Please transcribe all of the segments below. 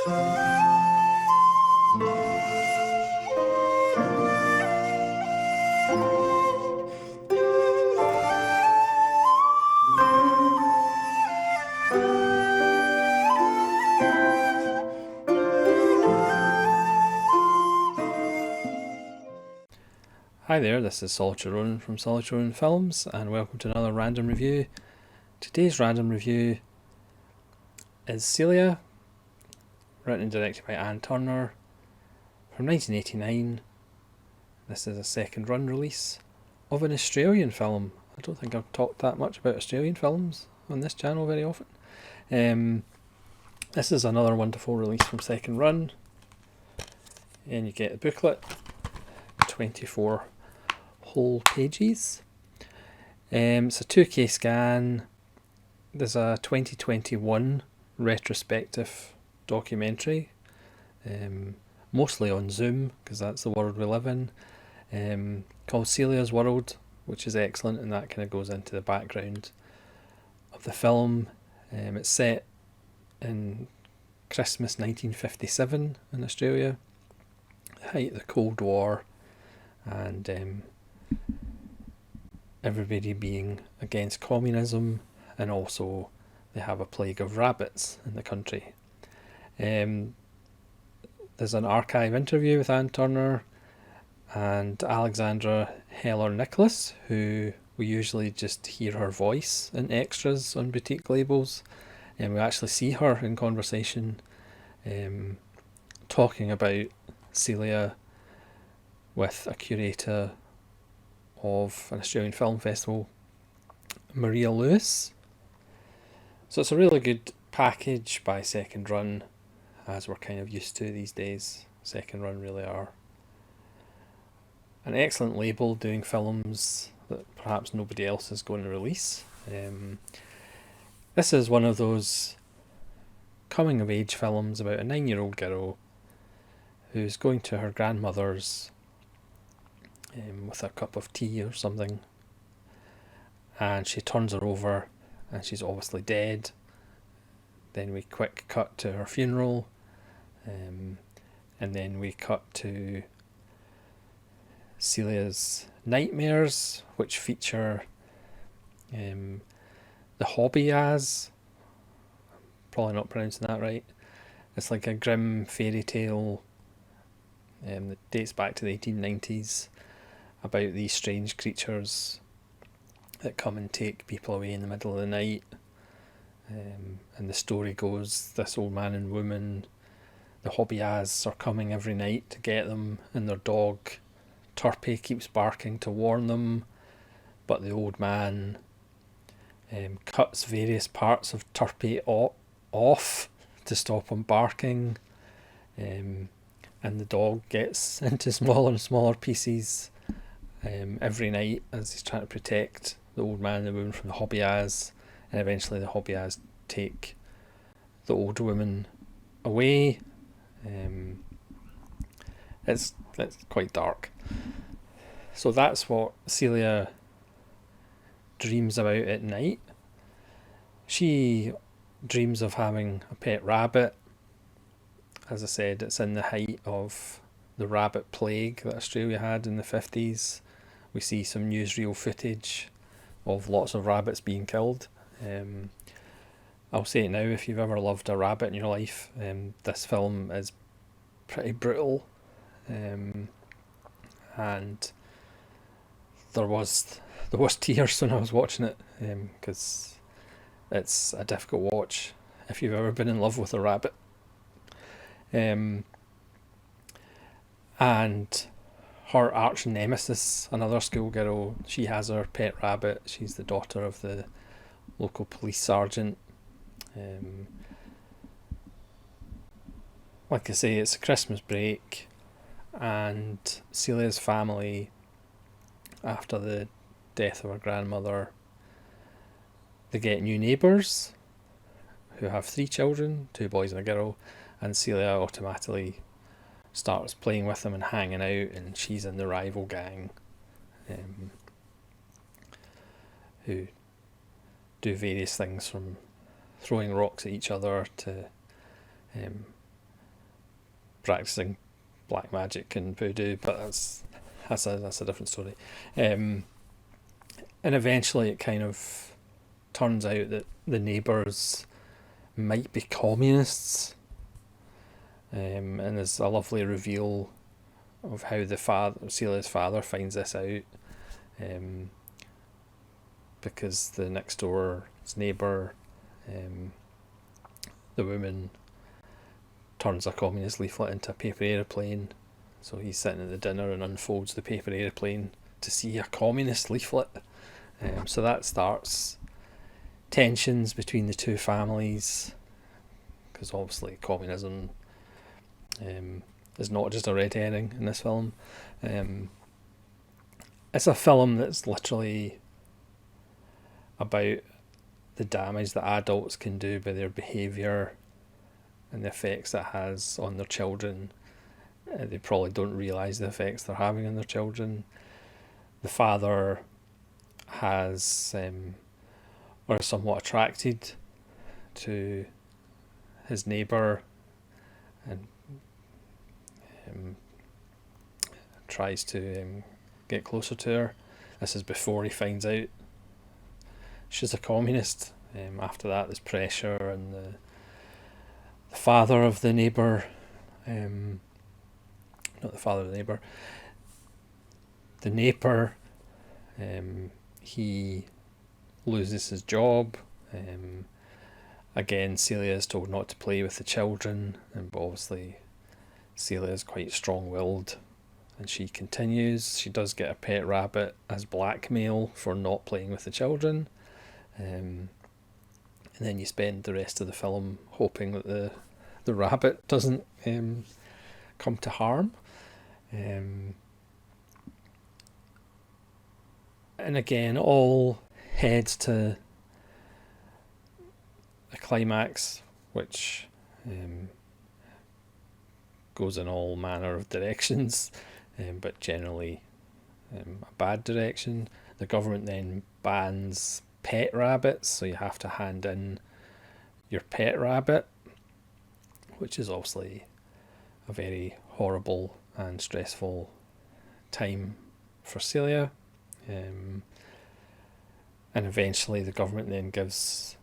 Hi there, this is Solitary Ronan from Solitary Ronan Films, and welcome to another random review. Today's random review is Celia, written and directed by Anne Turner, from 1989. This is a second run release of an Australian film. I don't think I've talked that much about Australian films on this channel very often. This is another wonderful release from second run, and you get the booklet, 24 whole pages. It's a 2K scan. There's a 2021 retrospective documentary, mostly on Zoom because that's the world we live in, called Celia's World, which is excellent, and that kind of goes into the background of the film. It's set in Christmas 1957 in Australia, height of the Cold War, and everybody being against communism, and also they have a plague of rabbits in the country. There's an archive interview with Anne Turner and Alexandra Heller-Nicholas, who we usually just hear her voice in extras on boutique labels, and we actually see her in conversation talking about Celia with a curator of an Australian film festival, Maria Lewis. So it's a really good package by second run, as we're kind of used to these days. Second run really are an excellent label doing films that perhaps nobody else is going to release. This is one of those coming of age films about a 9-year-old girl who's going to her grandmother's with a cup of tea or something, and she turns her over and she's obviously dead. Then we quick cut to her funeral, and then we cut to Celia's nightmares, which feature the Hobbyas. Probably not pronouncing that right. It's like a grim fairy tale that dates back to the 1890s about these strange creatures that come and take people away in the middle of the night. And the story goes, this old man and woman, the Hobbyas, are coming every night to get them, and their dog Turpie keeps barking to warn them, but the old man cuts various parts of Turpie off to stop him barking, and the dog gets into smaller and smaller pieces every night as he's trying to protect the old man and the woman from the Hobbyas, and eventually the Hobbyas take the old woman away. It's quite dark. So that's what Celia dreams about at night. She dreams of having a pet rabbit. As I said, it's in the height of the rabbit plague that Australia had in the 50s. We see some newsreel footage of lots of rabbits being killed. I'll say it now, if you've ever loved a rabbit in your life, this film is pretty brutal. And there was tears when I was watching it, because it's a difficult watch if you've ever been in love with a rabbit. And her arch nemesis, another schoolgirl, she has her pet rabbit. She's the daughter of the local police sergeant. Like I say, it's a Christmas break, and Celia's family, after the death of her grandmother, they get new neighbours who have 3 children, 2 boys and a girl, and Celia automatically starts playing with them and hanging out, and she's in the rival gang who do various things, from throwing rocks at each other to practicing black magic and voodoo, but that's a different story. And eventually it kind of turns out that the neighbours might be communists, and there's a lovely reveal of how Celia's father finds this out, because the next door's neighbour, the woman, turns a communist leaflet into a paper aeroplane. So he's sitting at the dinner and unfolds the paper aeroplane to see a communist leaflet. So that starts tensions between the two families, because obviously communism is not just a red herring in this film. It's a film that's literally about the damage that adults can do by their behaviour and the effects it has on their children. They probably don't realise the effects they're having on their children. The father has, or is somewhat attracted to his neighbour, and tries to get closer to her. This is before he finds out she's a communist. After that, there's pressure, and the father of the neighbour, not the father of the neighbour, the neighbour, he loses his job. Again, Celia is told not to play with the children, but obviously Celia is quite strong-willed, and she continues. She does get a pet rabbit as blackmail for not playing with the children. And then you spend the rest of the film hoping that the rabbit doesn't come to harm. And again, all heads to a climax, which goes in all manner of directions, but generally a bad direction. The government then bans pet rabbits, so you have to hand in your pet rabbit, which is obviously a very horrible and stressful time for Celia. And eventually the government then gives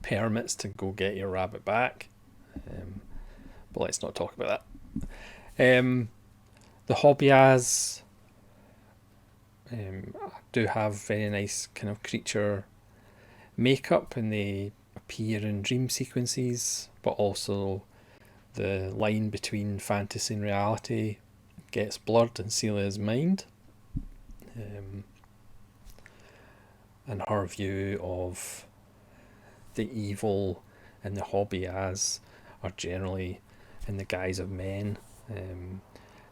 permits to go get your rabbit back, but let's not talk about that. The Hobias do have very nice kind of creature makeup, and they appear in dream sequences, but also the line between fantasy and reality gets blurred in Celia's mind, and her view of the evil in the Hobias are generally in the guise of men.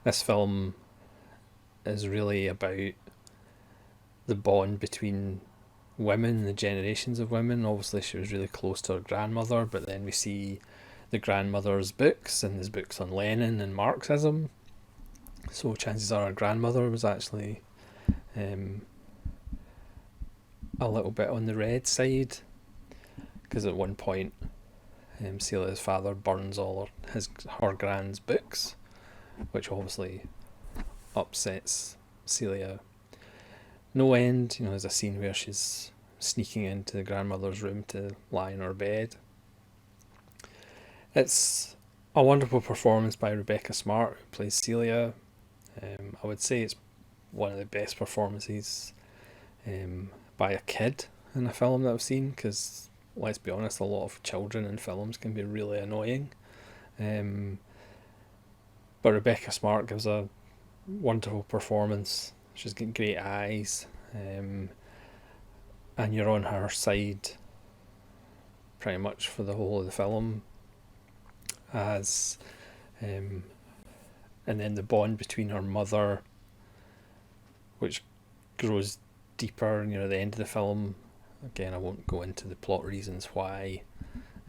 This film is really about the bond between women, the generations of women. Obviously she was really close to her grandmother, but then we see the grandmother's books, and there's books on Lenin and Marxism, so chances are her grandmother was actually a little bit on the red side, because at one point Celia's father burns all her grand's books, which obviously upsets Celia no end. You know, there's a scene where she's sneaking into the grandmother's room to lie in her bed. It's a wonderful performance by Rebecca Smart, who plays Celia. I would say it's one of the best performances by a kid in a film that I've seen, because let's be honest, a lot of children in films can be really annoying. But Rebecca Smart gives a wonderful performance. She's got great eyes, and you're on her side pretty much for the whole of the film. And then the bond between her mother, which grows deeper near the end of the film. Again, I won't go into the plot reasons why.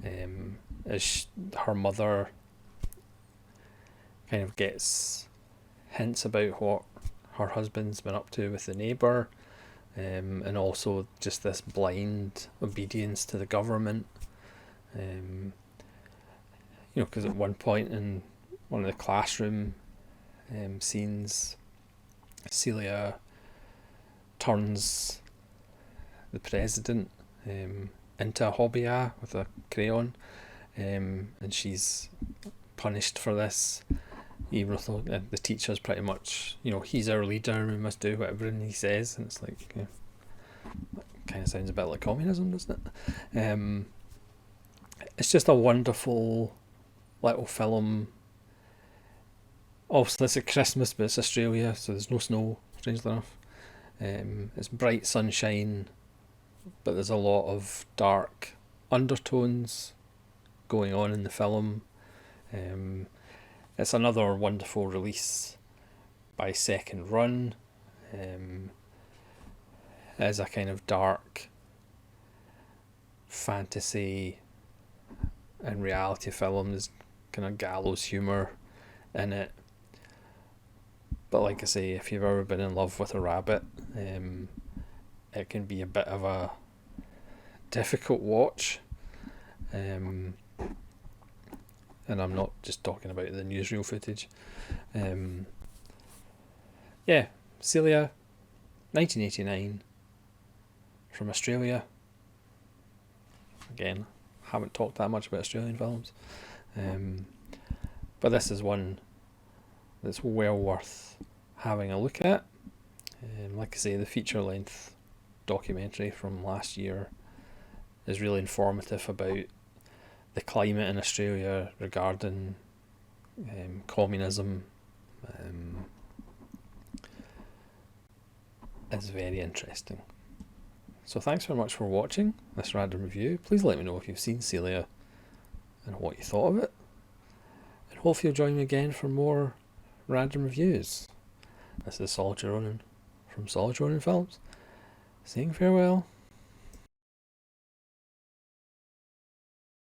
Her mother kind of gets hints about what her husband's been up to with the neighbour, and also just this blind obedience to the government. because at one point in one of the classroom scenes, Celia turns the president into a hobbya with a crayon, and she's punished for this, even though the teacher's pretty much, he's our leader, we must do whatever he says, and it's like, that kind of sounds a bit like communism, doesn't it? It's just a wonderful little film. Obviously, it's at Christmas, but it's Australia, so there's no snow, strangely enough. It's bright sunshine, but there's a lot of dark undertones going on in the film. It's another wonderful release by Second Run. As a kind of dark fantasy and reality film. There's kind of gallows humour in it. But like I say, if you've ever been in love with a rabbit, it can be a bit of a difficult watch. And I'm not just talking about the newsreel footage. Celia, 1989, from Australia. Again, haven't talked that much about Australian films. But this is one that's well worth having a look at. Like I say, the feature-length documentary from last year is really informative about the climate in Australia regarding communism. It's very interesting. So thanks very much for watching this random review. Please let me know if you've seen Celia and what you thought of it. And hopefully you'll join me again for more random reviews. This is Solid Ronin from Solid Ronin Films, saying farewell.